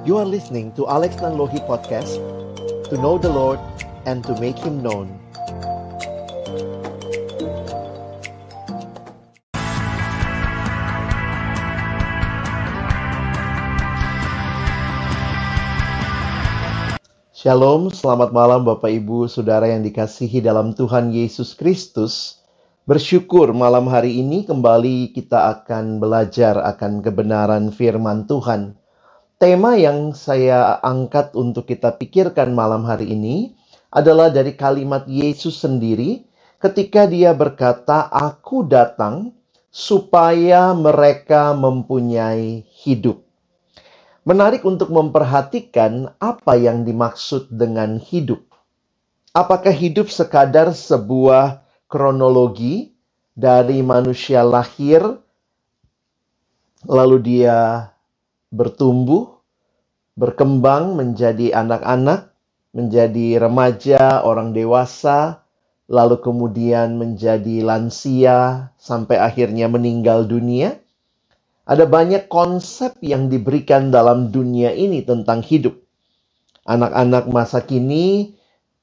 You are listening to Alex Nanlohi Podcast, to know the Lord and to make Him known. Shalom, selamat malam Bapak Ibu Saudara yang dikasihi dalam Tuhan Yesus Kristus. Bersyukur malam hari ini kembali kita akan belajar akan kebenaran firman Tuhan. Tema yang saya angkat untuk kita pikirkan malam hari ini adalah dari kalimat Yesus sendiri ketika Dia berkata, "Aku datang supaya mereka mempunyai hidup." Menarik untuk memperhatikan apa yang dimaksud dengan hidup. Apakah hidup sekadar sebuah kronologi dari manusia lahir, lalu dia bertumbuh, berkembang menjadi anak-anak, menjadi remaja, orang dewasa, lalu kemudian menjadi lansia, sampai akhirnya meninggal dunia? Ada banyak konsep yang diberikan dalam dunia ini tentang hidup. Anak-anak masa kini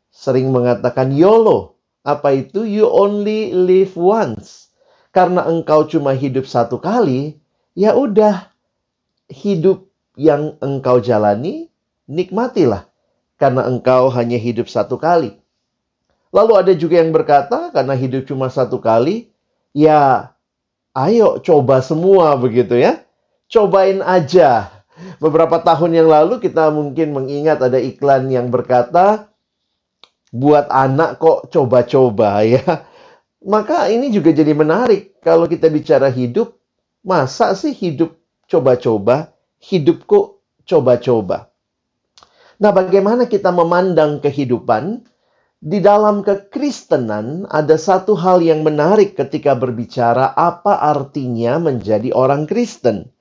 sering mengatakan YOLO. Apa itu? You only live once. Karena engkau cuma hidup satu kali, ya udah. Hidup yang engkau jalani, nikmatilah. Karena engkau hanya hidup satu kali. Lalu ada juga yang berkata, karena hidup cuma satu kali, ya ayo coba semua begitu ya. Cobain aja. Beberapa tahun yang lalu kita mungkin mengingat ada iklan yang berkata, buat anak kok coba-coba ya. Maka ini juga jadi menarik. Kalau kita bicara hidup, masa sih hidup coba-coba, hidupku coba-coba. Nah, bagaimana kita memandang kehidupan? Di dalam kekristenan ada satu hal yang menarik ketika berbicara apa artinya menjadi orang Kristen.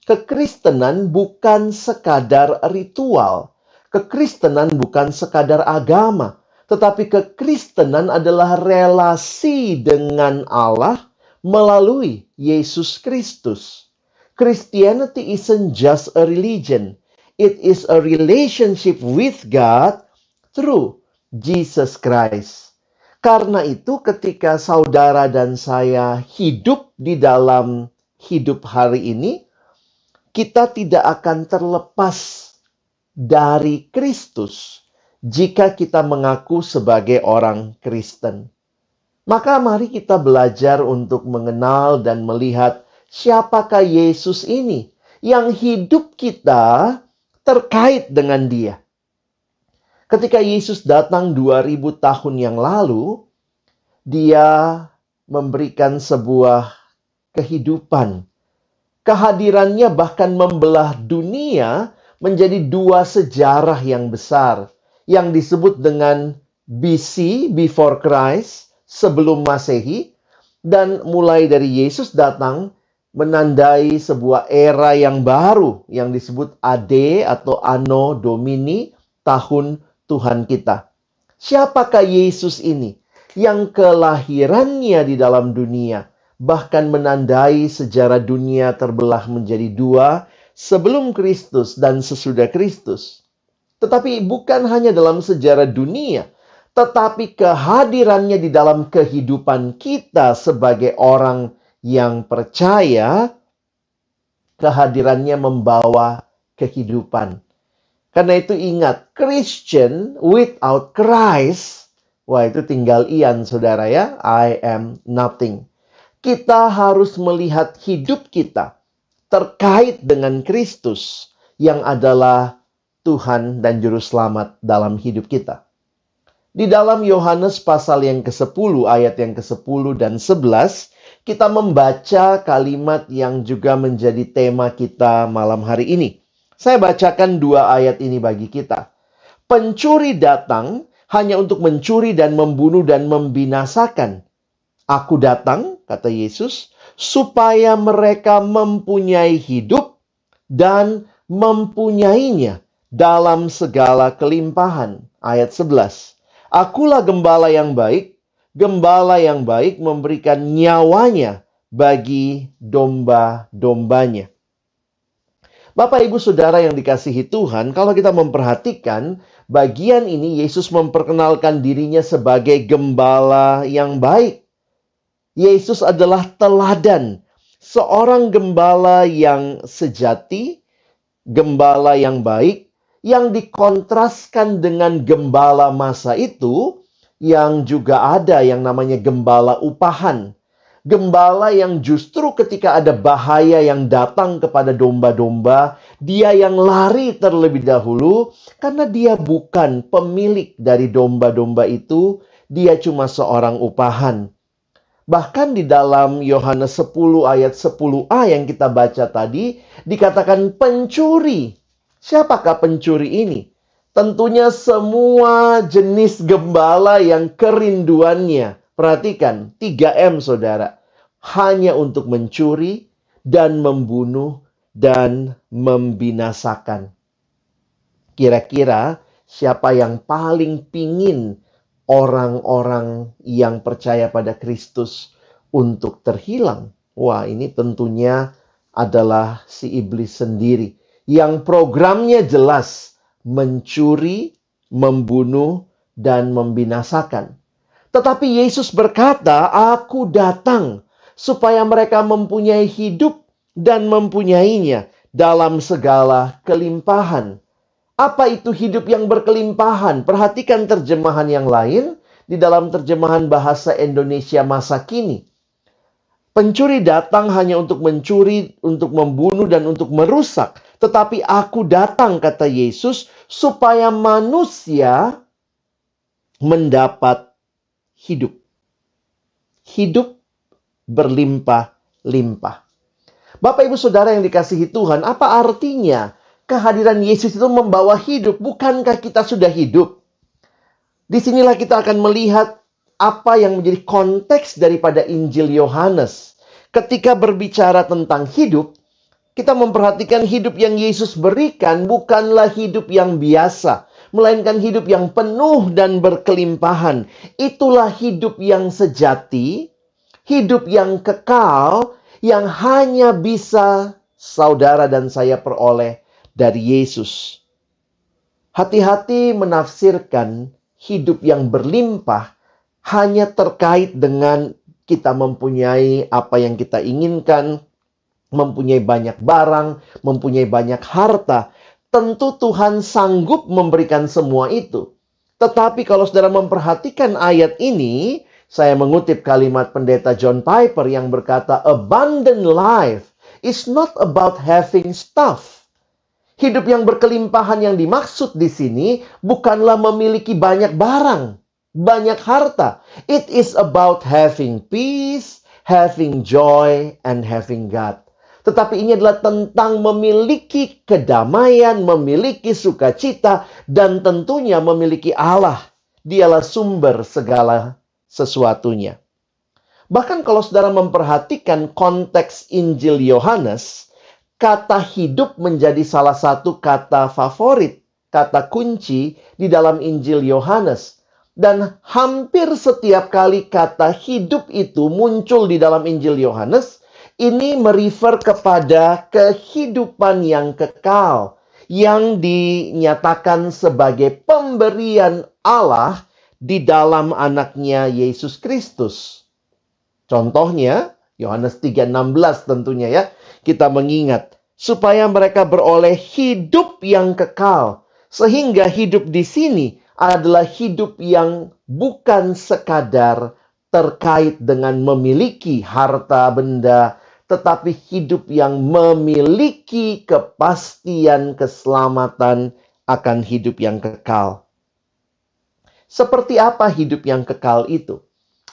Kekristenan bukan sekadar ritual. Kekristenan bukan sekadar agama. Tetapi kekristenan adalah relasi dengan Allah melalui Yesus Kristus. Christianity isn't just a religion. It is a relationship with God through Jesus Christ. Karena itu ketika saudara dan saya hidup di dalam hidup hari ini, kita tidak akan terlepas dari Kristus jika kita mengaku sebagai orang Kristen. Maka mari kita belajar untuk mengenal dan melihat siapakah Yesus ini yang hidup kita terkait dengan Dia. Ketika Yesus datang 2000 tahun yang lalu, Dia memberikan sebuah kehidupan. Kehadirannya bahkan membelah dunia menjadi dua sejarah yang besar yang disebut dengan BC, before Christ, sebelum Masehi, dan mulai dari Yesus datang menandai sebuah era yang baru yang disebut AD atau Anno Domini, tahun Tuhan kita. Siapakah Yesus ini yang kelahirannya di dalam dunia bahkan menandai sejarah dunia terbelah menjadi dua sebelum Kristus dan sesudah Kristus? Tetapi bukan hanya dalam sejarah dunia, tetapi kehadirannya di dalam kehidupan kita sebagai orang yang percaya, kehadirannya membawa kehidupan. Karena itu ingat, Christian without Christ, wah itu tinggal ian saudara ya, I am nothing. Kita harus melihat hidup kita terkait dengan Kristus yang adalah Tuhan dan Juru Selamat dalam hidup kita. Di dalam Yohanes pasal yang ke-10, ayat yang ke-10 dan 11, kita membaca kalimat yang juga menjadi tema kita malam hari ini. Saya bacakan dua ayat ini bagi kita. Pencuri datang hanya untuk mencuri dan membunuh dan membinasakan. Aku datang, kata Yesus, supaya mereka mempunyai hidup dan mempunyainya dalam segala kelimpahan. Ayat 11. Akulah gembala yang baik. Gembala yang baik memberikan nyawanya bagi domba-dombanya. Bapak, Ibu, Saudara yang dikasihi Tuhan, kalau kita memperhatikan bagian ini, Yesus memperkenalkan dirinya sebagai gembala yang baik. Yesus adalah teladan, seorang gembala yang sejati, gembala yang baik, yang dikontraskan dengan gembala masa itu, yang juga ada yang namanya gembala upahan. Gembala yang justru ketika ada bahaya yang datang kepada domba-domba, dia yang lari terlebih dahulu karena dia bukan pemilik dari domba-domba itu, dia cuma seorang upahan. Bahkan di dalam Yohanes 10 ayat 10a yang kita baca tadi, dikatakan pencuri. Siapakah pencuri ini? Tentunya semua jenis gembala yang kerinduannya. Perhatikan, 3M saudara. Hanya untuk mencuri dan membunuh dan membinasakan. Kira-kira siapa yang paling pingin orang-orang yang percaya pada Kristus untuk terhilang? Wah, ini tentunya adalah si iblis sendiri. Yang programnya jelas, mencuri, membunuh, dan membinasakan. Tetapi Yesus berkata, "Aku datang supaya mereka mempunyai hidup dan mempunyainya dalam segala kelimpahan." Apa itu hidup yang berkelimpahan? Perhatikan terjemahan yang lain di dalam terjemahan bahasa Indonesia masa kini. Pencuri datang hanya untuk mencuri, untuk membunuh, dan untuk merusak. Tetapi aku datang, kata Yesus, supaya manusia mendapat hidup. Hidup berlimpah-limpah. Bapak, Ibu, Saudara yang dikasihi Tuhan, apa artinya kehadiran Yesus itu membawa hidup? Bukankah kita sudah hidup? Disinilah kita akan melihat apa yang menjadi konteks daripada Injil Yohanes. Ketika berbicara tentang hidup, kita memperhatikan hidup yang Yesus berikan bukanlah hidup yang biasa, melainkan hidup yang penuh dan berkelimpahan. Itulah hidup yang sejati, hidup yang kekal, yang hanya bisa saudara dan saya peroleh dari Yesus. Hati-hati menafsirkan hidup yang berlimpah hanya terkait dengan kita mempunyai apa yang kita inginkan, mempunyai banyak barang, mempunyai banyak harta. Tentu Tuhan sanggup memberikan semua itu. Tetapi kalau saudara memperhatikan ayat ini, saya mengutip kalimat pendeta John Piper yang berkata, "Abundant life is not about having stuff." Hidup yang berkelimpahan yang dimaksud di sini bukanlah memiliki banyak barang, banyak harta. It is about having peace, having joy, and having God. Tetapi ini adalah tentang memiliki kedamaian, memiliki sukacita, dan tentunya memiliki Allah. Dialah sumber segala sesuatunya. Bahkan kalau saudara memperhatikan konteks Injil Yohanes, kata hidup menjadi salah satu kata favorit, kata kunci di dalam Injil Yohanes. Dan hampir setiap kali kata hidup itu muncul di dalam Injil Yohanes, ini merefer kepada kehidupan yang kekal, yang dinyatakan sebagai pemberian Allah di dalam anaknya Yesus Kristus. Contohnya, Yohanes 3:16 tentunya ya, kita mengingat, supaya mereka beroleh hidup yang kekal. Sehingga hidup di sini adalah hidup yang bukan sekadar terkait dengan memiliki harta benda, tetapi hidup yang memiliki kepastian keselamatan akan hidup yang kekal. Seperti apa hidup yang kekal itu?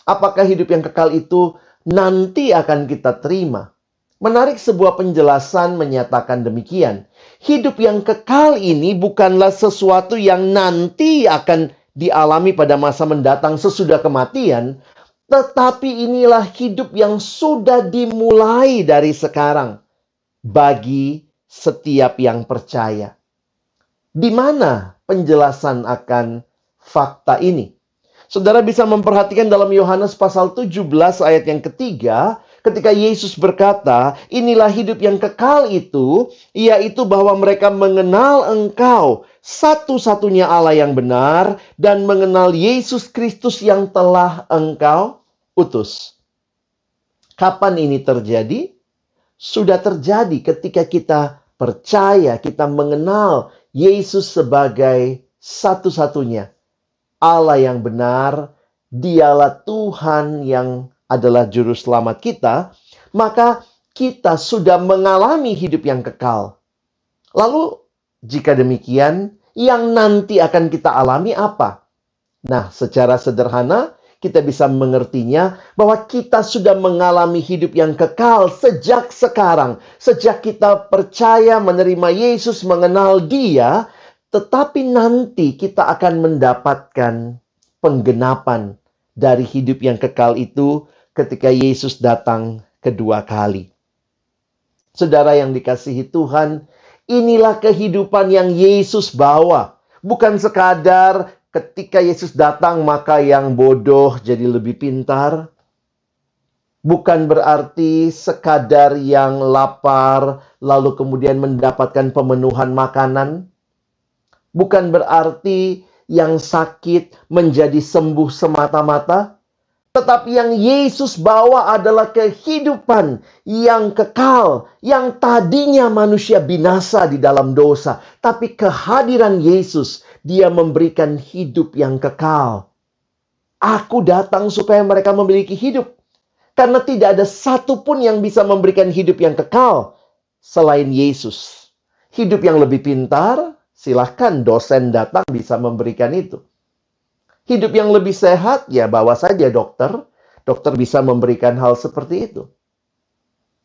Apakah hidup yang kekal itu nanti akan kita terima? Menarik, sebuah penjelasan menyatakan demikian. Hidup yang kekal ini bukanlah sesuatu yang nanti akan dialami pada masa mendatang sesudah kematian, tetapi inilah hidup yang sudah dimulai dari sekarang bagi setiap yang percaya. Di mana penjelasan akan fakta ini? Saudara bisa memperhatikan dalam Yohanes pasal 17 ayat yang ketiga, ketika Yesus berkata, inilah hidup yang kekal itu, yaitu bahwa mereka mengenal Engkau, satu-satunya Allah yang benar, dan mengenal Yesus Kristus yang telah Engkau utus. Kapan ini terjadi? Sudah terjadi ketika kita percaya, kita mengenal Yesus sebagai satu-satunya Allah yang benar, Dialah Tuhan yang adalah juru selamat kita, maka kita sudah mengalami hidup yang kekal. Lalu, jika demikian, yang nanti akan kita alami apa? Nah, secara sederhana, kita bisa mengertinya bahwa kita sudah mengalami hidup yang kekal sejak sekarang. Sejak kita percaya menerima Yesus, mengenal Dia, tetapi nanti kita akan mendapatkan penggenapan dari hidup yang kekal itu ketika Yesus datang kedua kali. Saudara yang dikasihi Tuhan, inilah kehidupan yang Yesus bawa. Bukan sekadar ketika Yesus datang maka yang bodoh jadi lebih pintar. Bukan berarti sekadar yang lapar lalu kemudian mendapatkan pemenuhan makanan. Bukan berarti yang sakit menjadi sembuh semata-mata. Tetapi yang Yesus bawa adalah kehidupan yang kekal. Yang tadinya manusia binasa di dalam dosa. Tapi kehadiran Yesus, Dia memberikan hidup yang kekal. Aku datang supaya mereka memiliki hidup. Karena tidak ada satupun yang bisa memberikan hidup yang kekal selain Yesus. Hidup yang lebih pintar, silahkan dosen datang bisa memberikan itu. Hidup yang lebih sehat, ya bawa saja dokter. Dokter bisa memberikan hal seperti itu.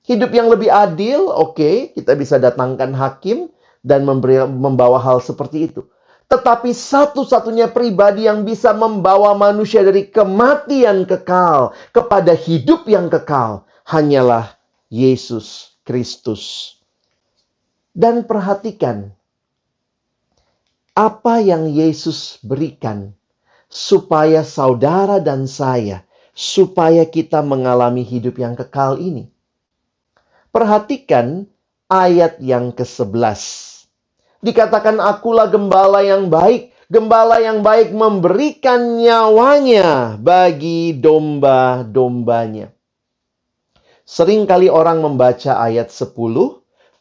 Hidup yang lebih adil, oke, kita bisa datangkan hakim dan membawa hal seperti itu. Tetapi satu-satunya pribadi yang bisa membawa manusia dari kematian kekal kepada hidup yang kekal hanyalah Yesus Kristus. Dan perhatikan, apa yang Yesus berikan supaya saudara dan saya, supaya kita mengalami hidup yang kekal ini. Perhatikan ayat yang ke-11. Dikatakan, akulah gembala yang baik. Gembala yang baik memberikan nyawanya bagi domba-dombanya. Seringkali orang membaca ayat 10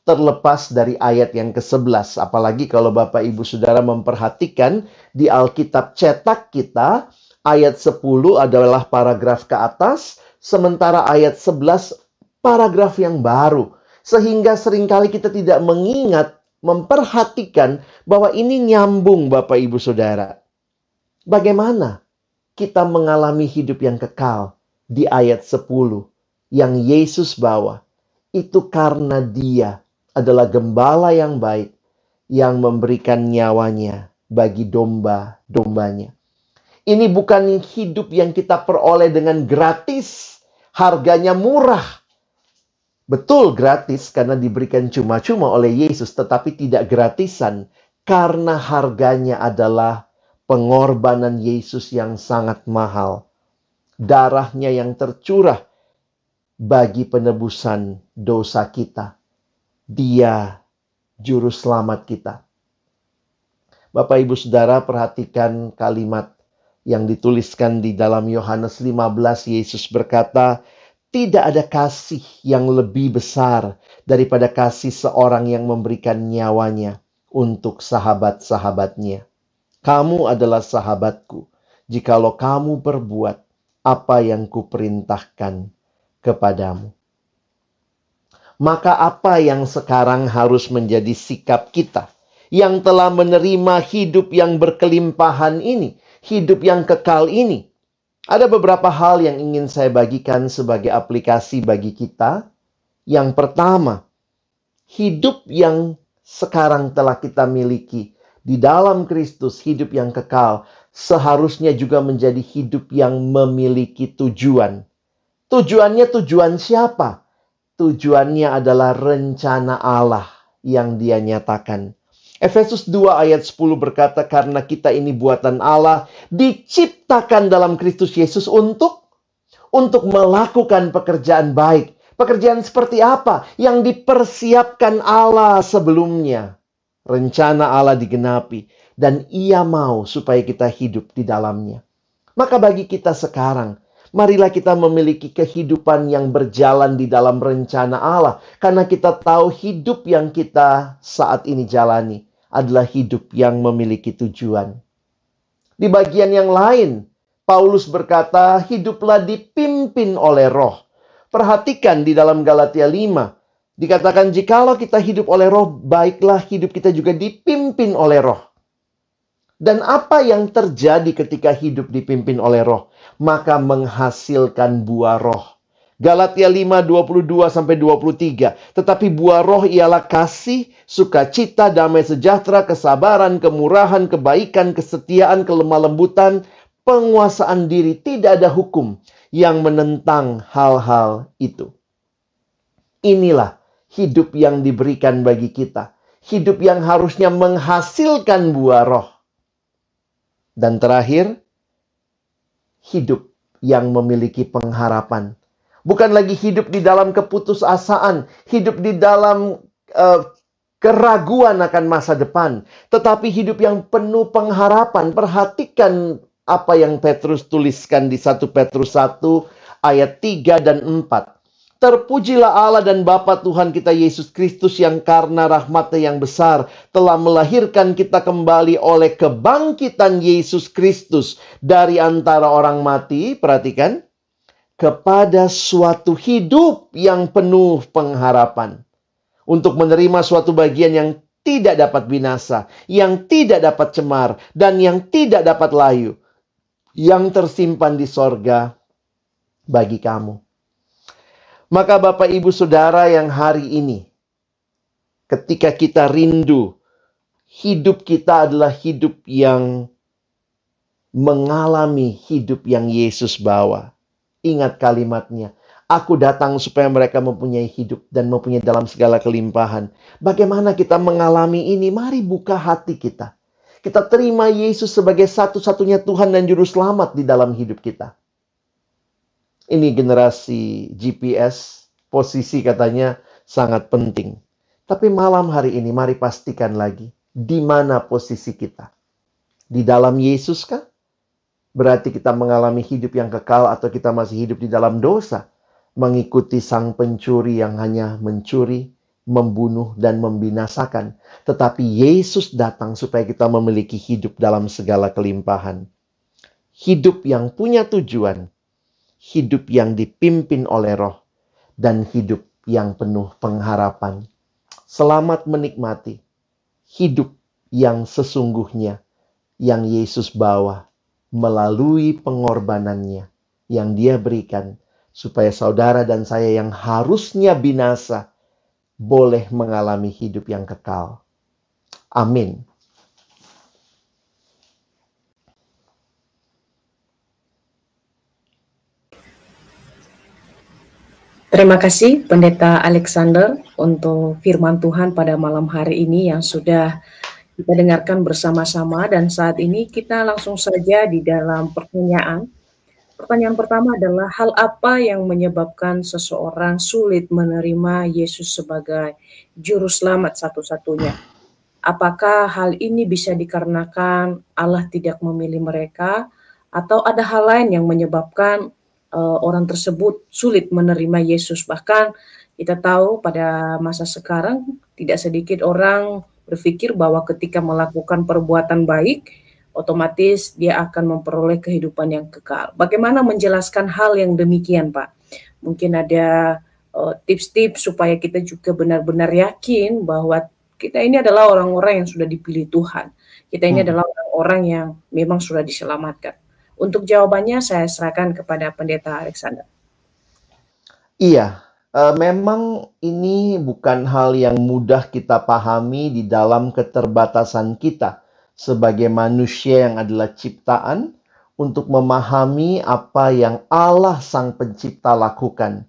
terlepas dari ayat yang ke-11. Apalagi kalau Bapak Ibu Saudara memperhatikan di Alkitab cetak kita, ayat 10 adalah paragraf ke atas, sementara ayat 11 paragraf yang baru. Sehingga seringkali kita tidak mengingat, memperhatikan bahwa ini nyambung Bapak Ibu Saudara. Bagaimana kita mengalami hidup yang kekal di ayat 10 yang Yesus bawa? Itu karena Dia adalah gembala yang baik yang memberikan nyawanya bagi domba-dombanya. Ini bukan hidup yang kita peroleh dengan gratis, harganya murah. Betul gratis karena diberikan cuma-cuma oleh Yesus, tetapi tidak gratisan karena harganya adalah pengorbanan Yesus yang sangat mahal. Darahnya yang tercurah bagi penebusan dosa kita. Dia juru selamat kita. Bapak Ibu Saudara, perhatikan kalimat yang dituliskan di dalam Yohanes 15. Yesus berkata, tidak ada kasih yang lebih besar daripada kasih seorang yang memberikan nyawanya untuk sahabat-sahabatnya. Kamu adalah sahabatku, jikalau kamu berbuat apa yang kuperintahkan kepadamu. Maka apa yang sekarang harus menjadi sikap kita yang telah menerima hidup yang berkelimpahan ini, hidup yang kekal ini? Ada beberapa hal yang ingin saya bagikan sebagai aplikasi bagi kita. Yang pertama, hidup yang sekarang telah kita miliki di dalam Kristus, hidup yang kekal, seharusnya juga menjadi hidup yang memiliki tujuan. Tujuannya tujuan siapa? Tujuannya adalah rencana Allah yang Dia nyatakan. Efesus 2 ayat 10 berkata, karena kita ini buatan Allah, diciptakan dalam Kristus Yesus untuk untuk melakukan pekerjaan baik. Pekerjaan seperti apa yang dipersiapkan Allah sebelumnya? Rencana Allah digenapi dan Ia mau supaya kita hidup di dalamnya. Maka bagi kita sekarang, marilah kita memiliki kehidupan yang berjalan di dalam rencana Allah. Karena kita tahu hidup yang kita saat ini jalani adalah hidup yang memiliki tujuan. Di bagian yang lain, Paulus berkata, hiduplah dipimpin oleh Roh. Perhatikan di dalam Galatia 5. Dikatakan jikalau kita hidup oleh Roh, baiklah hidup kita juga dipimpin oleh Roh. Dan apa yang terjadi ketika hidup dipimpin oleh Roh? Maka menghasilkan buah Roh. Galatia 5:22-23. Tetapi buah Roh ialah kasih, sukacita, damai sejahtera, kesabaran, kemurahan, kebaikan, kesetiaan, kelemah lembutan, penguasaan diri. Tidak ada hukum yang menentang hal-hal itu. Inilah hidup yang diberikan bagi kita. Hidup yang harusnya menghasilkan buah Roh. Dan terakhir, hidup yang memiliki pengharapan. Bukan lagi hidup di dalam keputusasaan, hidup di dalam keraguan akan masa depan, tetapi hidup yang penuh pengharapan. Perhatikan apa yang Petrus tuliskan di 1 Petrus 1 ayat 3 dan 4. Terpujilah Allah dan Bapa Tuhan kita Yesus Kristus yang karena rahmat-Nya yang besar telah melahirkan kita kembali oleh kebangkitan Yesus Kristus dari antara orang mati, perhatikan, kepada suatu hidup yang penuh pengharapan. Untuk menerima suatu bagian yang tidak dapat binasa, yang tidak dapat cemar, dan yang tidak dapat layu, yang tersimpan di sorga bagi kamu. Maka Bapak Ibu Saudara yang hari ini, ketika kita rindu, hidup kita adalah hidup yang mengalami hidup yang Yesus bawa. Ingat kalimatnya, aku datang supaya mereka mempunyai hidup dan mempunyai dalam segala kelimpahan. Bagaimana kita mengalami ini? Mari buka hati kita. Kita terima Yesus sebagai satu-satunya Tuhan dan Juru Selamat di dalam hidup kita. Ini generasi GPS, posisi katanya sangat penting. Tapi malam hari ini mari pastikan lagi, di mana posisi kita? Di dalam Yesus kah? Berarti kita mengalami hidup yang kekal atau kita masih hidup di dalam dosa? Mengikuti sang pencuri yang hanya mencuri, membunuh, dan membinasakan. Tetapi Yesus datang supaya kita memiliki hidup dalam segala kelimpahan. Hidup yang punya tujuan. Hidup yang dipimpin oleh Roh, dan hidup yang penuh pengharapan. Selamat menikmati hidup yang sesungguhnya yang Yesus bawa melalui pengorbanannya yang Dia berikan supaya saudara dan saya yang harusnya binasa boleh mengalami hidup yang kekal. Amin. Terima kasih Pendeta Alexander untuk firman Tuhan pada malam hari ini yang sudah kita dengarkan bersama-sama. Dan saat ini kita langsung saja di dalam pertanyaan. Pertanyaan pertama adalah, hal apa yang menyebabkan seseorang sulit menerima Yesus sebagai Juru Selamat satu-satunya? Apakah hal ini bisa dikarenakan Allah tidak memilih mereka, atau ada hal lain yang menyebabkan orang tersebut sulit menerima Yesus? Bahkan kita tahu pada masa sekarang tidak sedikit orang berpikir bahwa ketika melakukan perbuatan baik, otomatis dia akan memperoleh kehidupan yang kekal. Bagaimana menjelaskan hal yang demikian, Pak? Mungkin ada tips-tips supaya kita juga benar-benar yakin bahwa kita ini adalah orang-orang yang sudah dipilih Tuhan. Kita ini adalah orang-orang yang memang sudah diselamatkan. Untuk jawabannya saya serahkan kepada Pendeta Alexander. Iya, memang ini bukan hal yang mudah kita pahami di dalam keterbatasan kita sebagai manusia yang adalah ciptaan untuk memahami apa yang Allah Sang Pencipta lakukan.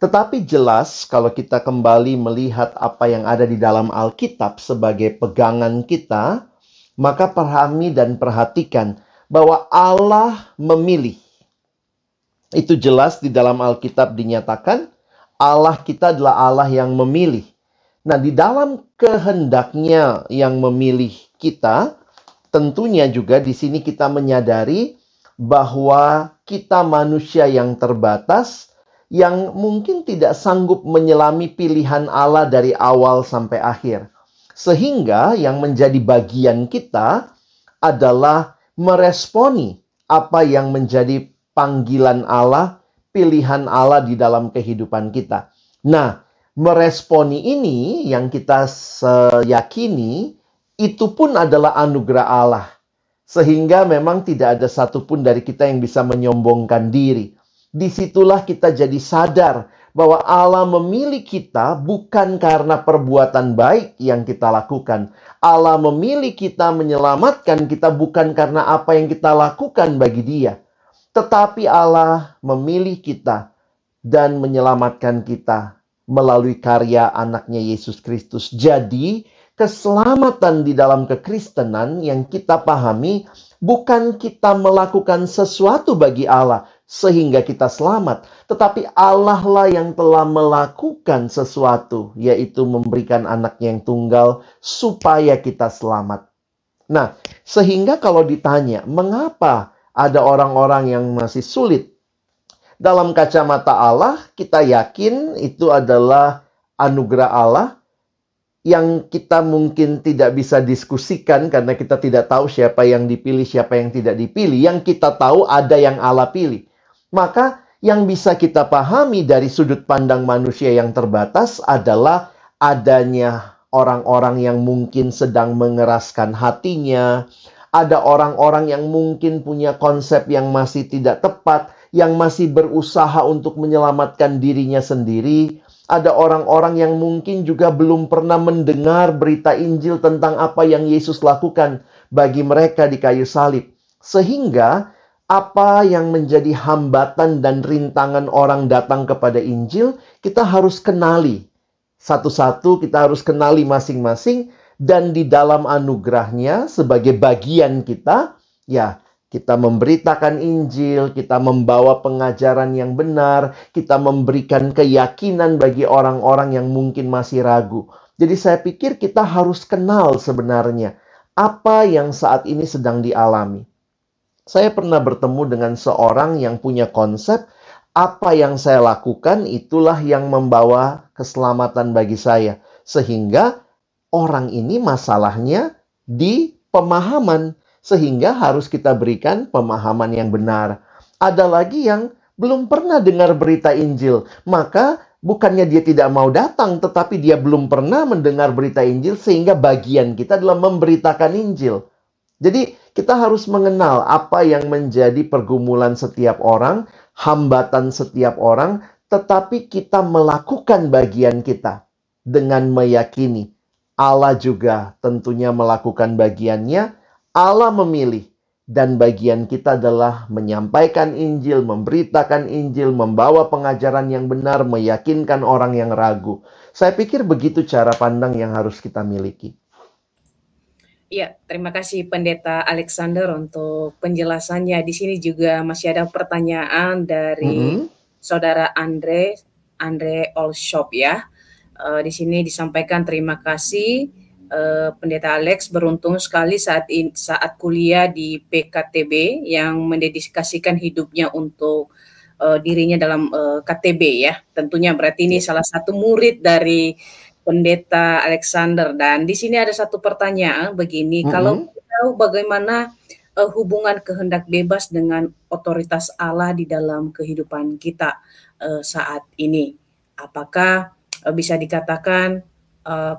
Tetapi jelas kalau kita kembali melihat apa yang ada di dalam Alkitab sebagai pegangan kita, maka pahami dan perhatikan bahwa Allah memilih. Itu jelas di dalam Alkitab dinyatakan, Allah kita adalah Allah yang memilih. Nah, di dalam kehendaknya yang memilih kita, tentunya juga di sini kita menyadari bahwa kita manusia yang terbatas, yang mungkin tidak sanggup menyelami pilihan Allah dari awal sampai akhir. Sehingga yang menjadi bagian kita adalah meresponi apa yang menjadi panggilan Allah, pilihan Allah di dalam kehidupan kita. Nah, meresponi ini yang kita yakini itu pun adalah anugerah Allah. Sehingga memang tidak ada satupun dari kita yang bisa menyombongkan diri. Disitulah kita jadi sadar bahwa Allah memilih kita bukan karena perbuatan baik yang kita lakukan. Allah memilih kita, menyelamatkan kita bukan karena apa yang kita lakukan bagi Dia. Tetapi Allah memilih kita dan menyelamatkan kita melalui karya anaknya Yesus Kristus. Jadi, keselamatan di dalam kekristenan yang kita pahami bukan kita melakukan sesuatu bagi Allah sehingga kita selamat, tetapi Allah lah yang telah melakukan sesuatu, yaitu memberikan anaknya yang tunggal supaya kita selamat. Nah, sehingga kalau ditanya, mengapa ada orang-orang yang masih sulit? Dalam kacamata Allah, kita yakin itu adalah anugerah Allah yang kita mungkin tidak bisa diskusikan karena kita tidak tahu siapa yang dipilih, siapa yang tidak dipilih. Yang kita tahu ada yang Allah pilih. Maka yang bisa kita pahami dari sudut pandang manusia yang terbatas adalah adanya orang-orang yang mungkin sedang mengeraskan hatinya. Ada orang-orang yang mungkin punya konsep yang masih tidak tepat, yang masih berusaha untuk menyelamatkan dirinya sendiri. Ada orang-orang yang mungkin juga belum pernah mendengar berita Injil tentang apa yang Yesus lakukan bagi mereka di kayu salib. Sehingga apa yang menjadi hambatan dan rintangan orang datang kepada Injil, kita harus kenali. Satu-satu kita harus kenali masing-masing. Dan di dalam anugerahnya sebagai bagian kita, ya, kita memberitakan Injil, kita membawa pengajaran yang benar, kita memberikan keyakinan bagi orang-orang yang mungkin masih ragu. Jadi saya pikir kita harus kenal sebenarnya apa yang saat ini sedang dialami. Saya pernah bertemu dengan seorang yang punya konsep, apa yang saya lakukan itulah yang membawa keselamatan bagi saya. Sehingga orang ini masalahnya di pemahaman. Sehingga harus kita berikan pemahaman yang benar. Ada lagi yang belum pernah dengar berita Injil. Maka bukannya dia tidak mau datang, tetapi dia belum pernah mendengar berita Injil, sehingga bagian kita adalah memberitakan Injil. Jadi kita harus mengenal apa yang menjadi pergumulan setiap orang, hambatan setiap orang, tetapi kita melakukan bagian kita dengan meyakini Allah juga tentunya melakukan bagiannya. Allah memilih, dan bagian kita adalah menyampaikan Injil, memberitakan Injil, membawa pengajaran yang benar, meyakinkan orang yang ragu. Saya pikir begitu cara pandang yang harus kita miliki. Ya, terima kasih Pendeta Alexander untuk penjelasannya. Di sini juga masih ada pertanyaan dari Saudara Andre Olshop ya. Di sini disampaikan terima kasih. Pendeta Alex beruntung sekali saat kuliah di PKTB yang mendedikasikan hidupnya untuk dirinya dalam KTB ya. Tentunya berarti ini salah satu murid dari Pendeta Alexander. Dan di sini ada satu pertanyaan begini, kalau kita tahu bagaimana hubungan kehendak bebas dengan otoritas Allah di dalam kehidupan kita saat ini, apakah bisa dikatakan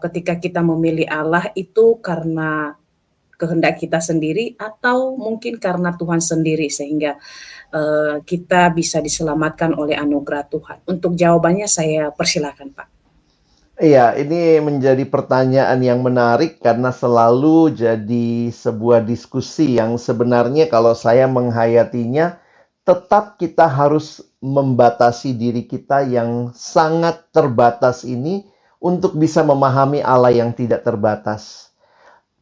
ketika kita memilih Allah itu karena kehendak kita sendiri atau mungkin karena Tuhan sendiri sehingga kita bisa diselamatkan oleh anugerah Tuhan? Untuk jawabannya saya persilakan Pak. Iya, ini menjadi pertanyaan yang menarik karena selalu jadi sebuah diskusi yang sebenarnya kalau saya menghayatinya tetap kita harus membatasi diri kita yang sangat terbatas ini untuk bisa memahami Allah yang tidak terbatas.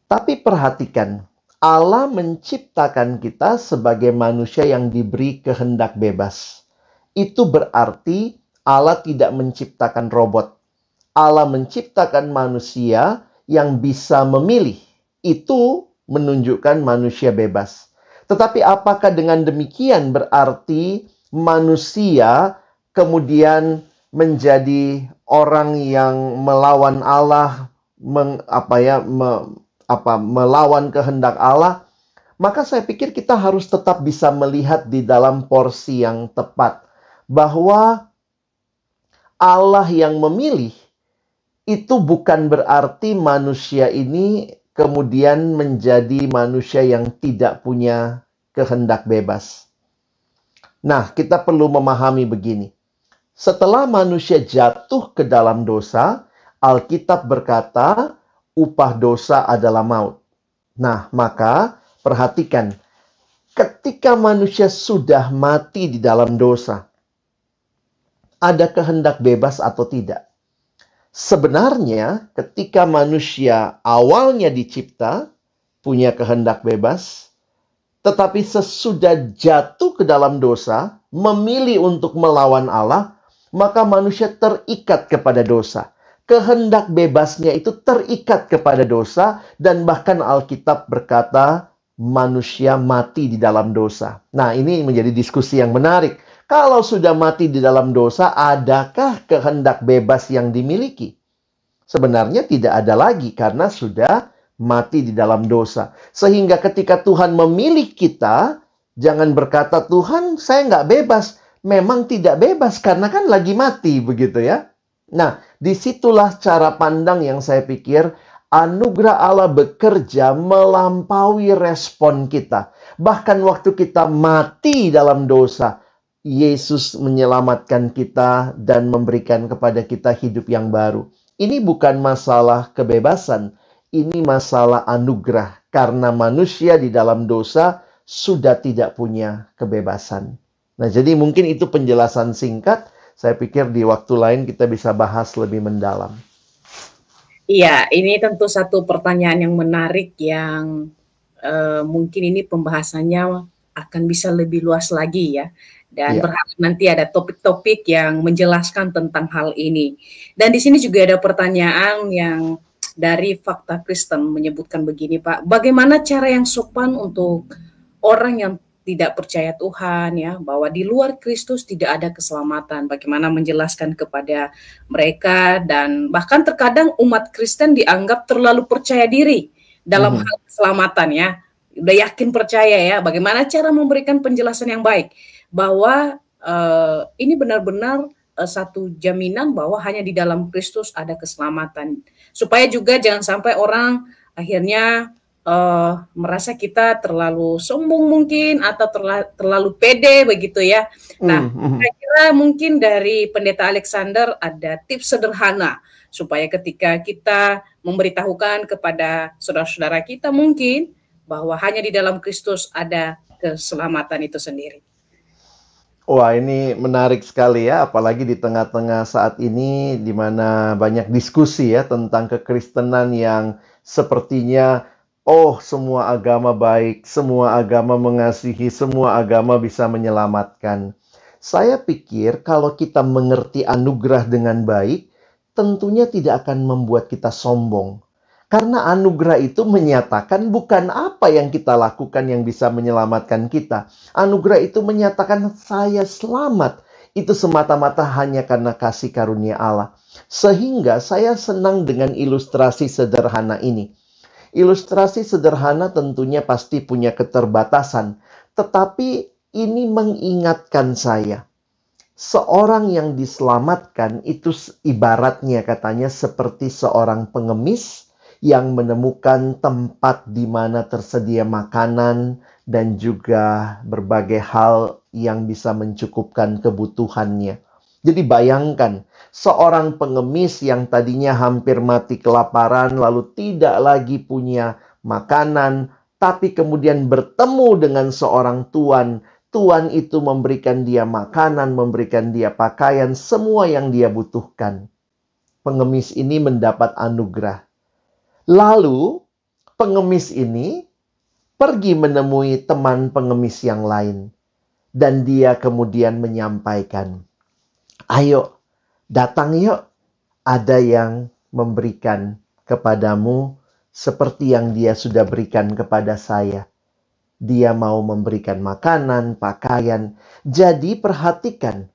Tapi perhatikan, Allah menciptakan kita sebagai manusia yang diberi kehendak bebas. itu berarti Allah tidak menciptakan robot. Allah menciptakan manusia yang bisa memilih. Itu menunjukkan manusia bebas. Tetapi apakah dengan demikian berarti manusia kemudian menjadi orang yang melawan Allah, melawan kehendak Allah? Maka saya pikir kita harus tetap bisa melihat di dalam porsi yang tepat bahwa Allah yang memilih itu bukan berarti manusia ini kemudian menjadi manusia yang tidak punya kehendak bebas. Nah, kita perlu memahami begini. Setelah manusia jatuh ke dalam dosa, Alkitab berkata, upah dosa adalah maut. Nah, maka perhatikan, ketika manusia sudah mati di dalam dosa, ada kehendak bebas atau tidak? Sebenarnya, ketika manusia awalnya dicipta, punya kehendak bebas, tetapi sesudah jatuh ke dalam dosa, memilih untuk melawan Allah, maka manusia terikat kepada dosa. Kehendak bebasnya itu terikat kepada dosa, dan bahkan Alkitab berkata, manusia mati di dalam dosa. Nah, ini menjadi diskusi yang menarik. Kalau sudah mati di dalam dosa, adakah kehendak bebas yang dimiliki? Sebenarnya tidak ada lagi karena sudah mati di dalam dosa. Sehingga ketika Tuhan memilih kita, jangan berkata, Tuhan saya nggak bebas. Memang tidak bebas karena kan lagi mati, begitu ya. Nah, disitulah cara pandang yang saya pikir anugerah Allah bekerja melampaui respon kita. Bahkan waktu kita mati dalam dosa, Yesus menyelamatkan kita dan memberikan kepada kita hidup yang baru. Ini bukan masalah kebebasan, ini masalah anugerah. Karena manusia di dalam dosa sudah tidak punya kebebasan. Nah, jadi mungkin itu penjelasan singkat. Saya pikir di waktu lain kita bisa bahas lebih mendalam. Iya, ini tentu satu pertanyaan yang menarik yang mungkin ini pembahasannya akan bisa lebih luas lagi ya. Dan berharap nanti ada topik-topik yang menjelaskan tentang hal ini. Dan di sini juga ada pertanyaan yang dari Fakta Kristen menyebutkan begini, Pak. Bagaimana cara yang sopan untuk orang yang tidak percaya Tuhan ya, bahwa di luar Kristus tidak ada keselamatan. Bagaimana menjelaskan kepada mereka, dan bahkan terkadang umat Kristen dianggap terlalu percaya diri dalam hal keselamatan ya. Udah yakin percaya ya. Bagaimana cara memberikan penjelasan yang baik bahwa ini benar-benar satu jaminan bahwa hanya di dalam Kristus ada keselamatan. Supaya juga jangan sampai orang akhirnya merasa kita terlalu sombong mungkin atau terlalu pede begitu ya. Nah, saya kira mungkin dari Pendeta Alexander ada tips sederhana supaya ketika kita memberitahukan kepada saudara-saudara kita mungkin bahwa hanya di dalam Kristus ada keselamatan itu sendiri. Wah, ini menarik sekali ya, apalagi di tengah-tengah saat ini di mana banyak diskusi ya tentang kekristenan yang sepertinya semua agama baik, semua agama mengasihi, semua agama bisa menyelamatkan. Saya pikir kalau kita mengerti anugerah dengan baik, tentunya tidak akan membuat kita sombong. Karena anugerah itu menyatakan bukan apa yang kita lakukan yang bisa menyelamatkan kita. Anugerah itu menyatakan saya selamat. Itu semata-mata hanya karena kasih karunia Allah. Sehingga saya senang dengan ilustrasi sederhana ini. Ilustrasi sederhana tentunya pasti punya keterbatasan. Tetapi ini mengingatkan saya. Seorang yang diselamatkan itu ibaratnya katanya seperti seorang pengemis yang menemukan tempat di mana tersedia makanan dan juga berbagai hal yang bisa mencukupkan kebutuhannya. Jadi bayangkan, seorang pengemis yang tadinya hampir mati kelaparan lalu tidak lagi punya makanan, tapi kemudian bertemu dengan seorang tuan. Tuan itu memberikan dia makanan, memberikan dia pakaian, semua yang dia butuhkan. Pengemis ini mendapat anugerah. Lalu, pengemis ini pergi menemui teman pengemis yang lain. Dan dia kemudian menyampaikan, ayo, datang yuk, ada yang memberikan kepadamu seperti yang dia sudah berikan kepada saya. Dia mau memberikan makanan, pakaian. Jadi perhatikan,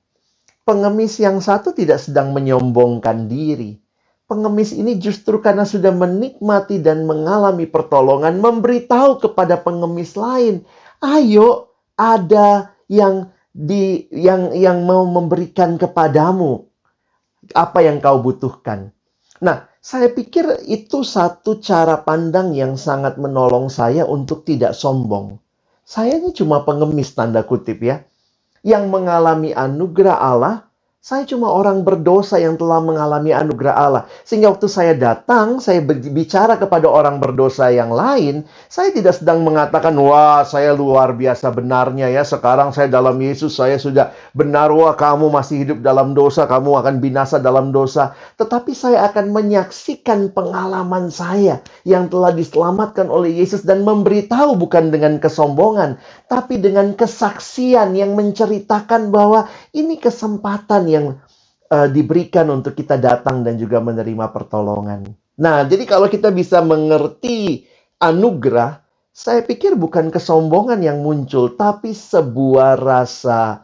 pengemis yang satu tidak sedang menyombongkan diri. Pengemis ini justru karena sudah menikmati dan mengalami pertolongan, memberitahu kepada pengemis lain, ayo, ada yang mau memberikan kepadamu apa yang kau butuhkan. Nah, saya pikir itu satu cara pandang yang sangat menolong saya untuk tidak sombong. Saya ini cuma pengemis tanda kutip ya, yang mengalami anugerah Allah. Saya cuma orang berdosa yang telah mengalami anugerah Allah. Sehingga waktu saya datang, saya bicara kepada orang berdosa yang lain, saya tidak sedang mengatakan, wah saya luar biasa benarnya ya, sekarang saya dalam Yesus, saya sudah benar, wah kamu masih hidup dalam dosa, kamu akan binasa dalam dosa. Tetapi saya akan menyaksikan pengalaman saya yang telah diselamatkan oleh Yesus dan memberitahu bukan dengan kesombongan, tapi dengan kesaksian yang menceritakan bahwa ini kesempatan yang diberikan untuk kita datang dan juga menerima pertolongan. Nah, jadi kalau kita bisa mengerti anugerah, saya pikir bukan kesombongan yang muncul, tapi sebuah rasa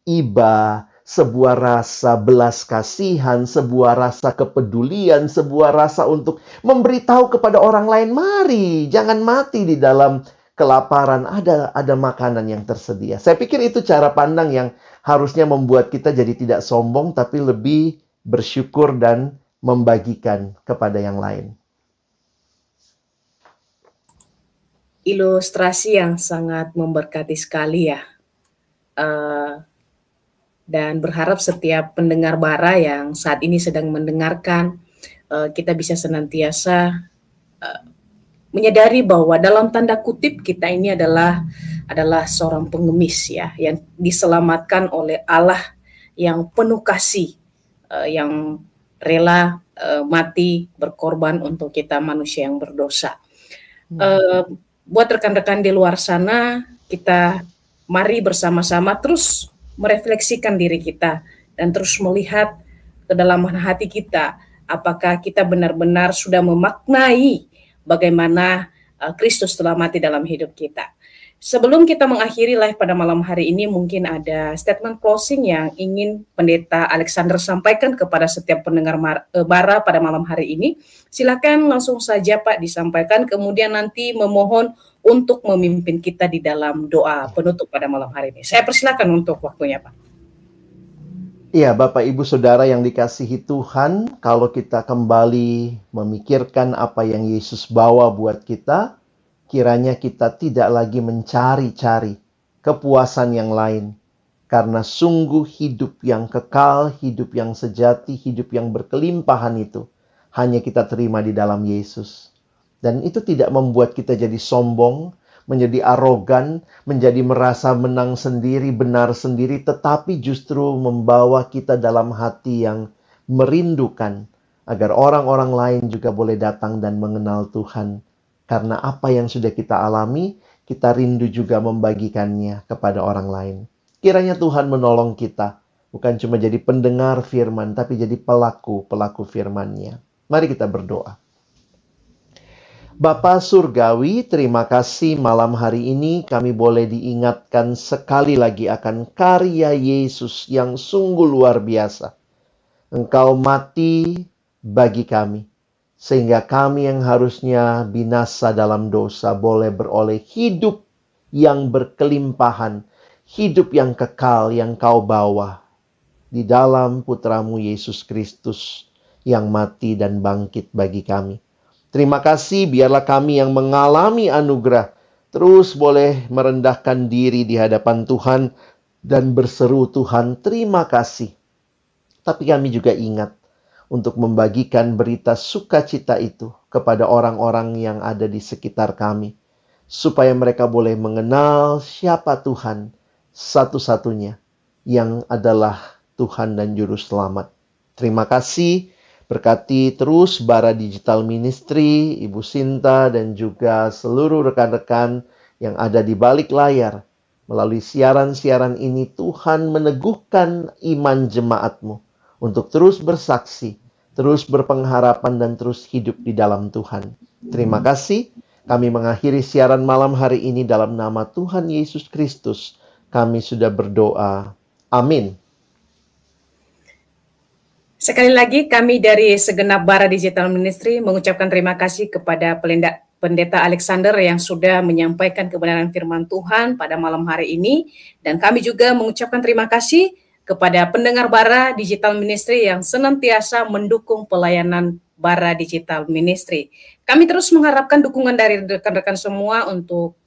iba, sebuah rasa belas kasihan, sebuah rasa kepedulian, sebuah rasa untuk memberitahu kepada orang lain, mari, jangan mati di dalam kelaparan, ada makanan yang tersedia. Saya pikir itu cara pandang yang harusnya membuat kita jadi tidak sombong, tapi lebih bersyukur dan membagikan kepada yang lain. Ilustrasi yang sangat memberkati sekali ya. Dan berharap setiap pendengar Bara yang saat ini sedang mendengarkan, kita bisa senantiasa menyadari bahwa dalam tanda kutip kita ini adalah seorang pengemis ya, yang diselamatkan oleh Allah yang penuh kasih, yang rela mati berkorban untuk kita manusia yang berdosa. Buat rekan-rekan di luar sana, kita mari bersama-sama terus merefleksikan diri kita dan terus melihat kedalaman hati kita, apakah kita benar-benar sudah memaknai bagaimana Kristus telah mati dalam hidup kita. Sebelum kita mengakhiri live pada malam hari ini, mungkin ada statement closing yang ingin Pendeta Alexander sampaikan kepada setiap pendengar Bara pada malam hari ini. Silakan langsung saja Pak disampaikan, kemudian nanti memohon untuk memimpin kita di dalam doa penutup pada malam hari ini. Saya persilakan untuk waktunya Pak. Iya, Bapak Ibu Saudara yang dikasihi Tuhan, kalau kita kembali memikirkan apa yang Yesus bawa buat kita, kiranya kita tidak lagi mencari-cari kepuasan yang lain. Karena sungguh hidup yang kekal, hidup yang sejati, hidup yang berkelimpahan itu hanya kita terima di dalam Yesus. Dan itu tidak membuat kita jadi sombong, menjadi arogan, menjadi merasa menang sendiri, benar sendiri, tetapi justru membawa kita dalam hati yang merindukan agar orang-orang lain juga boleh datang dan mengenal Tuhan. Karena apa yang sudah kita alami, kita rindu juga membagikannya kepada orang lain. Kiranya Tuhan menolong kita, bukan cuma jadi pendengar firman, tapi jadi pelaku firman-Nya. Mari kita berdoa. Bapa Surgawi, terima kasih malam hari ini kami boleh diingatkan sekali lagi akan karya Yesus yang sungguh luar biasa. Engkau mati bagi kami, sehingga kami yang harusnya binasa dalam dosa boleh beroleh hidup yang berkelimpahan, hidup yang kekal yang Kau bawa di dalam Putramu Yesus Kristus yang mati dan bangkit bagi kami. Terima kasih, biarlah kami yang mengalami anugerah terus boleh merendahkan diri di hadapan Tuhan dan berseru, Tuhan, terima kasih. Tapi kami juga ingat untuk membagikan berita sukacita itu kepada orang-orang yang ada di sekitar kami, supaya mereka boleh mengenal siapa Tuhan satu-satunya yang adalah Tuhan dan Juru Selamat. Terima kasih. Berkati terus Bara Digital Ministry, Ibu Sinta, dan juga seluruh rekan-rekan yang ada di balik layar. Melalui siaran-siaran ini Tuhan meneguhkan iman jemaat-Mu untuk terus bersaksi, terus berpengharapan dan terus hidup di dalam Tuhan. Terima kasih. Kami mengakhiri siaran malam hari ini dalam nama Tuhan Yesus Kristus. Kami sudah berdoa. Amin. Sekali lagi kami dari segenap Bara Digital Ministry mengucapkan terima kasih kepada Pendeta Alexander yang sudah menyampaikan kebenaran firman Tuhan pada malam hari ini. Dan kami juga mengucapkan terima kasih kepada pendengar Bara Digital Ministry yang senantiasa mendukung pelayanan Bara Digital Ministry. Kami terus mengharapkan dukungan dari rekan-rekan semua untuk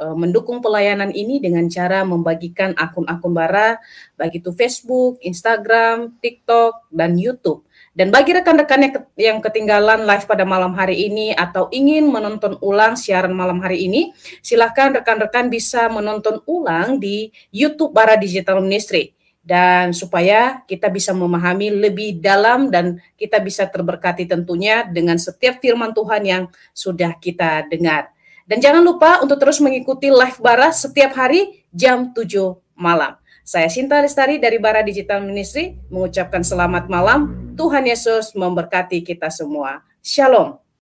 mendukung pelayanan ini dengan cara membagikan akun-akun Bara, baik itu Facebook, Instagram, TikTok, dan YouTube. Dan bagi rekan-rekan yang ketinggalan live pada malam hari ini atau ingin menonton ulang siaran malam hari ini, silakan rekan-rekan bisa menonton ulang di YouTube Bara Digital Ministry. Dan supaya kita bisa memahami lebih dalam dan kita bisa terberkati tentunya dengan setiap firman Tuhan yang sudah kita dengar. Dan jangan lupa untuk terus mengikuti live Bara setiap hari jam 7 malam. Saya Sinta Lestari dari Bara Digital Ministry mengucapkan selamat malam. Tuhan Yesus memberkati kita semua. Shalom.